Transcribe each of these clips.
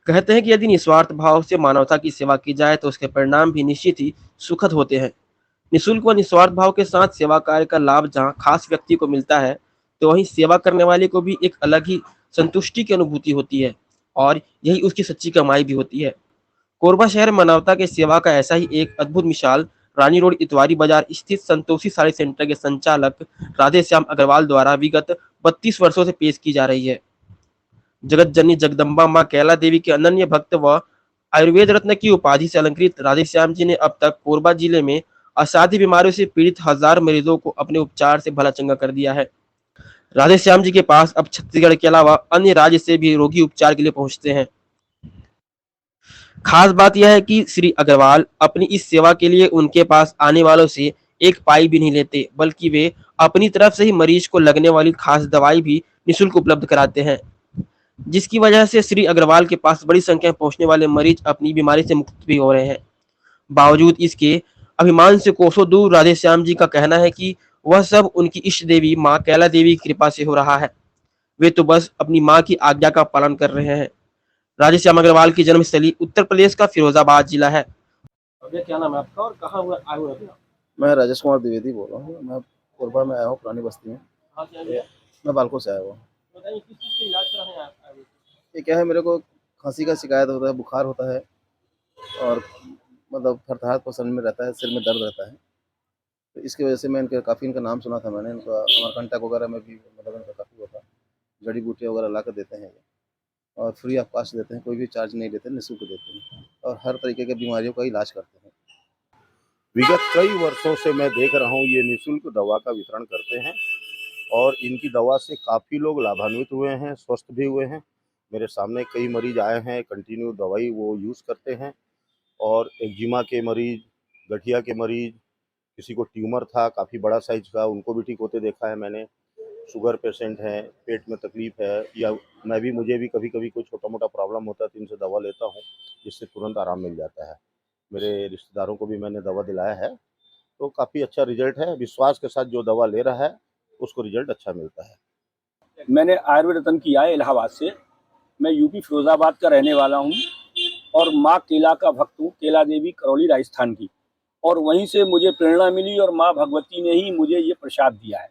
कहते हैं कि यदि निस्वार्थ भाव से मानवता की सेवा की जाए तो उसके परिणाम भी निश्चित ही सुखद होते हैं। निःशुल्क व निस्वार्थ भाव के साथ सेवा कार्य का लाभ जहाँ खास व्यक्ति को मिलता है, तो वहीं सेवा करने वाले को भी एक अलग ही संतुष्टि की अनुभूति होती है और यही उसकी सच्ची कमाई भी होती है। कोरबा शहर मानवता के सेवा का ऐसा ही एक अद्भुत मिसाल रानी रोड इतवारी बाजार स्थित संतोषी साड़ी सेंटर के संचालक राधे श्याम अग्रवाल द्वारा विगत 32 वर्षों से पेश की जा रही है। जगत जननी जगदम्बा मां कैला देवी के अनन्य भक्त व आयुर्वेद रत्न की उपाधि से अलंकृत राधे श्याम जी ने अब तक कोरबा जिले में असाध्य बीमारियों से पीड़ित हजार मरीजों को अपने उपचार से भला चंगा कर दिया है। राधे श्याम जी के पास अब छत्तीसगढ़ के अलावा अन्य राज्य से भी रोगी उपचार के लिए पहुंचते हैं। खास बात यह है कि श्री अग्रवाल अपनी इस सेवा के लिए उनके पास आने वालों से एक पाई भी नहीं लेते, बल्कि वे अपनी तरफ से ही मरीज को लगने वाली खास दवाई भी निःशुल्क उपलब्ध कराते हैं, जिसकी वजह से श्री अग्रवाल के पास बड़ी संख्या में पहुंचने वाले मरीज अपनी बीमारी से मुक्त भी हो रहे हैं। बावजूद इसके अभिमान से कोसों दूर राधे श्याम जी का कहना है कि वह सब उनकी इष्ट देवी माँ कैला देवी की कृपा से हो रहा है। वे तो बस अपनी माँ की आज्ञा का पालन कर रहे हैं। राधे श्याम अग्रवाल की जन्मस्थली उत्तर प्रदेश का फिरोजाबाद जिला है। भैया क्या नाम है आपका और कहाँ हुआ आए हुए हैं? मैं राजेश कुमार द्विवेदी बोल रहा हूँ। मैं कोरबा में आया हूँ, पुरानी बस्ती में। हाँ क्या भैया? मैं बालको से आया हुआ हूँ। बताइए किस चीज़ के इलाज कराने आए आए हुए थे? ये क्या है, मेरे को खांसी का शिकायत होता है, बुखार होता है और मतलब फरफराहट पसंद में रहता है, सिर में दर्द रहता है। तो इसकी वजह से मैं काफ़ी इनका नाम सुना था मैंने। इनका अमरकंटक वगैरह में भी मतलब इनका काफ़ी होता है। जड़ी बूटियाँ वगैरह ला कर देते हैं ये, और फ्री ऑफ कॉस्ट देते हैं, कोई भी चार्ज नहीं लेते, निःशुल्क देते हैं और हर तरीके की बीमारियों का इलाज करते हैं। विगत कई वर्षों से मैं देख रहा हूँ ये निःशुल्क दवा का वितरण करते हैं और इनकी दवा से काफ़ी लोग लाभान्वित हुए हैं, स्वस्थ भी हुए हैं। मेरे सामने कई मरीज आए हैं, कंटिन्यू दवाई वो यूज़ करते हैं और एक्जिमा के मरीज, गठिया के मरीज, किसी को ट्यूमर था काफ़ी बड़ा साइज का, उनको भी ठीक होते देखा है मैंने। शुगर पेशेंट हैं, पेट में तकलीफ़ है, या मुझे भी कभी कभी कोई छोटा मोटा प्रॉब्लम होता है तो इनसे दवा लेता हूँ, जिससे तुरंत आराम मिल जाता है। मेरे रिश्तेदारों को भी मैंने दवा दिलाया है, तो काफ़ी अच्छा रिजल्ट है। विश्वास के साथ जो दवा ले रहा है उसको रिजल्ट अच्छा मिलता है। मैंने आयुर्वेद रत्न किया है इलाहाबाद से। मैं यूपी फिरोजाबाद का रहने वाला हूँ और माँ केला का भक्त हूँ, केला देवी करौली राजस्थान की। और वहीं से मुझे प्रेरणा मिली और माँ भगवती ने ही मुझे ये प्रसाद दिया है।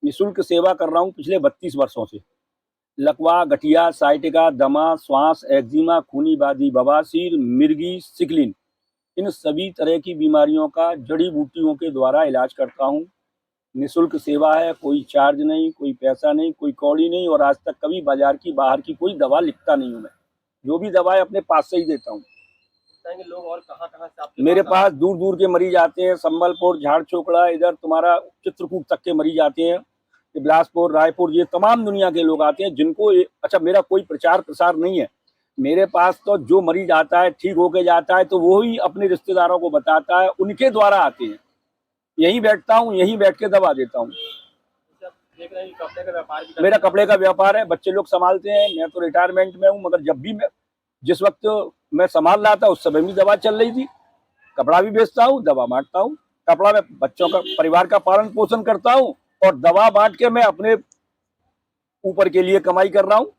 निःशुल्क सेवा कर रहा हूँ पिछले 32 वर्षों से। लकवा, गठिया, साइटिका, दमा, श्वास, एक्जिमा, खूनी बादी, बवासीर, मिर्गी, सिकलिन, इन सभी तरह की बीमारियों का जड़ी बूटियों के द्वारा इलाज करता हूँ। निःशुल्क सेवा है, कोई चार्ज नहीं, कोई पैसा नहीं, कोई कौड़ी नहीं, और आज तक कभी बाजार की बाहर की कोई दवा लिखता नहीं हूँ मैं। जो भी दवा है अपने पास से ही देता हूँ। लोग और कहाँ-कहाँ से आपके मेरे पास पास दूर दूर के मरीज आते हैं, संबलपुर, झारचोकड़ा, इधर तुम्हारा चित्रकूट तक के मरीज आते हैं, बिलासपुर, रायपुर, ये तमाम दुनिया के लोग आते हैं जिनको अच्छा, मेरा कोई प्रचार प्रसार नहीं है। मेरे पास तो जो मरीज आता है ठीक होके जाता है तो वो ही अपने रिश्तेदारों को बताता है, उनके द्वारा आते हैं। यहीं बैठता हूँ, यहीं बैठ के दवा देता हूँ। देख रहे हैं कि कपड़े का व्यापार भी मेरा कपड़े का व्यापार है, बच्चे लोग संभालते हैं। मैं तो रिटायरमेंट में हूँ, मगर जब भी मैं जिस वक्त मैं संभाल रहा था उस समय भी दवा चल रही थी। कपड़ा भी बेचता हूँ, दवा बांटता हूँ। कपड़ा में बच्चों का, परिवार का पालन पोषण करता हूँ और दवा बांट के मैं अपने ऊपर के लिए कमाई कर रहा हूँ।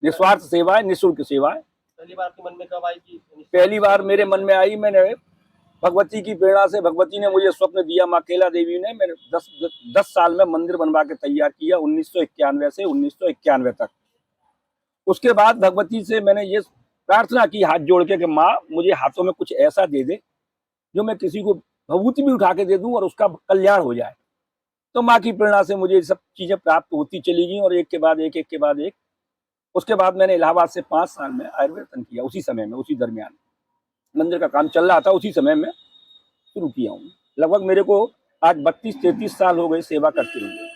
निस्वार्थ सेवा है, निःशुल्क सेवा है। पहली बार आपके मन में कब आई कि पहली बार मेरे मन में आई, मैंने भगवती की प्रेरणा से, भगवती ने मुझे स्वप्न दिया, माँ केला देवी ने। मैंने 10 साल में मंदिर बनवा के तैयार किया, 1991 से 1991 तक। उसके बाद भगवती से मैंने ये प्रार्थना की हाथ जोड़ के कि माँ मुझे हाथों में कुछ ऐसा दे दे जो मैं किसी को भभूति भी उठा के दे दूं और उसका कल्याण हो जाए। तो माँ की प्रेरणा से मुझे सब चीजें प्राप्त होती चली गई, और एक के बाद एक, एक के बाद एक। उसके बाद मैंने इलाहाबाद से 5 साल में आयुर्वेदन किया। उसी समय में, उसी दरमियान मंदिर का काम चल रहा था, उसी समय में शुरू किया हूँ। लगभग मेरे को आज 32-33 साल हो गए सेवा करते हुए।